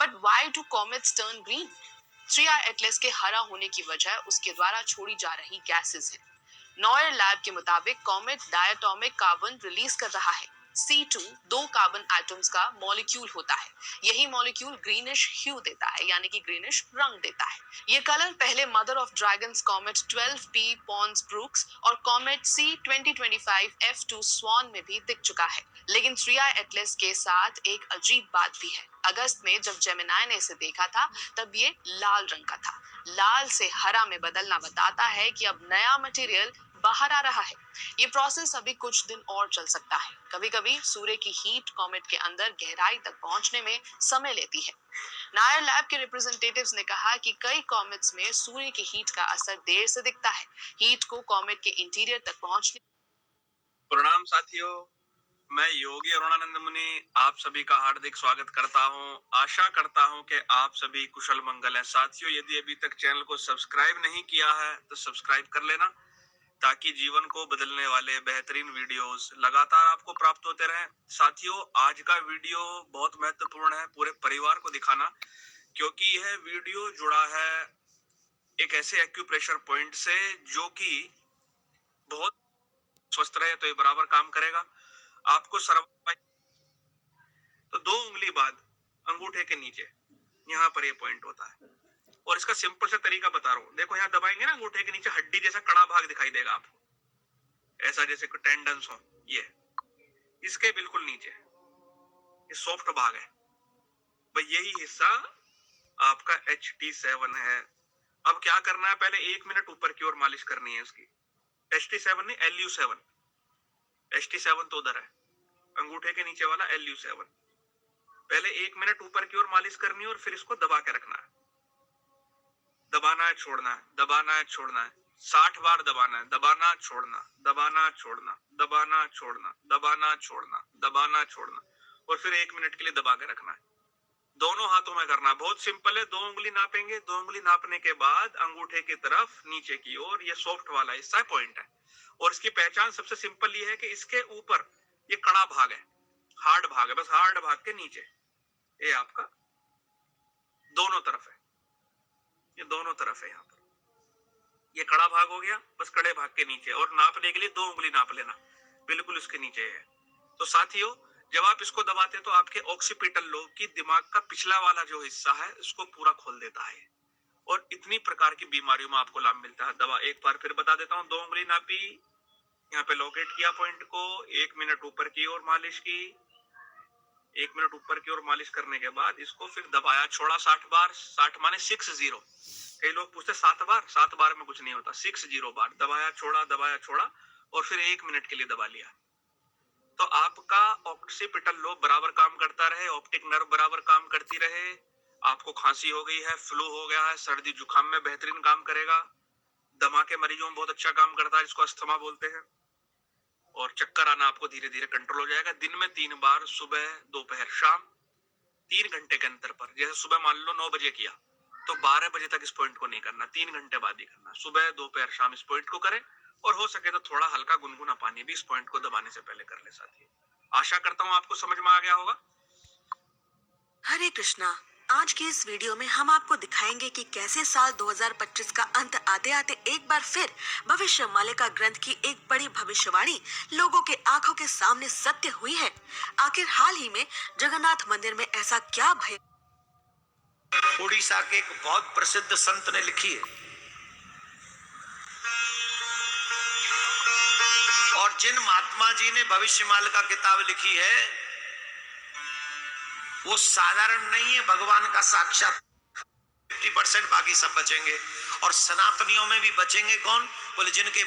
But why do comets turn green? 3i Atlas के हरा होने की वजह उसके द्वारा छोड़ी जा रही गैसेस है। नॉयर लैब के मुताबिक कॉमेट डायटोमिक कार्बन रिलीज कर रहा है। C2 दो कार्बन एटम्स का मॉलिक्यूल होता है। यही मॉलिक्यूल ग्रीनिश ह्यू देता है, यानी कि ग्रीनिश रंग देता है। ये कलर पहले Mother of Dragons comet 12P Pons Brooks और कॉमेट C2025 F2 स्वान में भी दिख चुका है। लेकिन 3i एटलस के साथ एक अजीब बात भी है। अगस्त में जब जेमिनाई ने इसे देखा था तब ये लाल रंग का था। लाल से हरा में बदलना बताता है कि अब नया मटेरियल बाहर आ रहा है। ये प्रोसेस अभी कुछ दिन और चल सकता है। कभी-कभी सूर्य की हीट कॉमेट के अंदर गहराई तक पहुंचने में समय लेती है। नायर लैब के रिप्रेजेंटेटिव्स ने कहा कि कई कॉमेट्स में सूर्य की हीट का असर देर से दिखता है। हीट को कॉमेट के इंटीरियर तक पहुंचने। प्रणाम साथियों, मैं योगी अरुणानंद मुनि आप सभी का हार्दिक स्वागत करता हूं। आशा करता हूं कि आप सभी कुशल मंगल हैं। साथियों, यदि अभी तक चैनल को सब्सक्राइब नहीं किया है तो सब्सक्राइब कर लेना, ताकि जीवन को बदलने वाले बेहतरीन वीडियोस लगातार आपको प्राप्त होते रहें। साथियों, आज का वीडियो बहुत महत्वपूर्ण है पूरे परिवार को दिखाना, क्योंकि यह वीडियो जुड़ा है एक ऐसे एक्यूप्रेशर पॉइंट से जो कि बहुत स्वस्थ रहे तो ये बराबर काम करेगा। आपको तो 2 उंगली बाद अंगूठे के नीचे यहाँ पर ये पॉइंट होता है, और इसका सिंपल सा तरीका बता रहा हूँ। देखो, यहाँ दबाएंगे ना, अंगूठे के नीचे हड्डी जैसा कड़ा भाग दिखाई देगा आपको, ऐसा जैसे कोई टेंडन्स हो। ये इसके बिल्कुल नीचे ये सॉफ्ट भाग है भाई, यही हिस्सा आपका HT7 है। अब क्या करना है, पहले 1 मिनट ऊपर की ओर मालिश करनी है इसकी। HT7 नहीं, LU7। HT7 तो उधर है, अंगूठे के नीचे वाला LU7। पहले 1 मिनट ऊपर की ओर मालिश करनी है और फिर इसको दबा के रखना है। दबाना है, छोड़ना है, दबाना है, छोड़ना है। 60 बार दबाना है, दबाना छोड़ना, दबाना छोड़ना, दबाना छोड़ना, दबाना छोड़ना, दबाना छोड़ना, और फिर 1 मिनट के लिए दबा के रखना है। दोनों हाथों में करना है, बहुत सिंपल है। 2 उंगली नापेंगे, 2 उंगली नापने के बाद अंगूठे की तरफ नीचे की ओर ये सॉफ्ट वाला हिस्सा पॉइंट है, और इसकी पहचान सबसे सिंपल ये है कि इसके ऊपर ये कड़ा भाग है, हार्ड भाग है, बस हार्ड भाग के नीचे ये आपका दोनों तरफ है, ये दोनों तरफ है। यहाँ पर ये कड़ा भाग हो गया, बस कड़े भाग के नीचे, और नापने के लिए 2 उंगली नाप लेना, बिल्कुल इसके नीचे है। तो साथियों, जब आप इसको दबाते हैं तो आपके ऑक्सीपिटल लोब की दिमाग का पिछला वाला जो हिस्सा है इसको पूरा खोल देता है, और इतनी प्रकार की बीमारियों में आपको लाभ मिलता है। दवा एक बार फिर बता देता हूँ। 2 उंगली नापी, यहाँ पे लोकेट किया पॉइंट को, 1 मिनट ऊपर की ओर मालिश की। 1 मिनट ऊपर की ओर मालिश करने के बाद इसको फिर दबाया, छोड़ा 60 बार। 60 माने 60। कई लोग पूछते 7 बार, 7 बार में कुछ नहीं होता। 60 बार दबाया, छोड़ा, दबाया, छोड़ा, और फिर 1 मिनट के लिए दबा लिया। तो आपका ऑक्सीपिटल लोब बराबर काम करता रहे, ऑप्टिक नर्व बराबर काम करती रहे। आपको खांसी हो गई है, फ्लू हो गया है, सर्दी जुकाम में बेहतरीन काम करेगा। दमा के मरीजों में बहुत अच्छा काम करता है, जिसको अस्थमा बोलते हैं। और चक्कर आना आपको धीरे धीरे कंट्रोल हो जाएगा। दिन में 3 बार, सुबह, दोपहर, शाम, 3 घंटे के अंतर पर। जैसे सुबह मान लो 9 बजे किया तो 12 बजे तक इस पॉइंट को नहीं करना, 3 घंटे बाद ही करना। सुबह, दोपहर, शाम इस पॉइंट को करें, और हो सके तो थोड़ा हल्का गुनगुना पानी भी इस पॉइंट को दबाने से पहले कर ले। साथियों, आशा करता हूँ आपको समझ में आ गया होगा। हरे कृष्णा। आज के इस वीडियो में हम आपको दिखाएंगे कि कैसे साल 2025 का अंत आते आते एक बार फिर भविष्य मालिका ग्रंथ की एक बड़ी भविष्यवाणी लोगों के आंखों के सामने सत्य हुई है। आखिर हाल ही में जगन्नाथ मंदिर में ऐसा क्या भय। उड़ीसा के एक बहुत प्रसिद्ध संत ने लिखी है, और जिन महात्मा जी ने भविष्य मालिका किताब लिखी है वो साधारण नहीं है, भगवान का साक्षात। 50% बाकी सब बचेंगे, और सनातनियों में भी बचेंगे कौन? बोले जिनके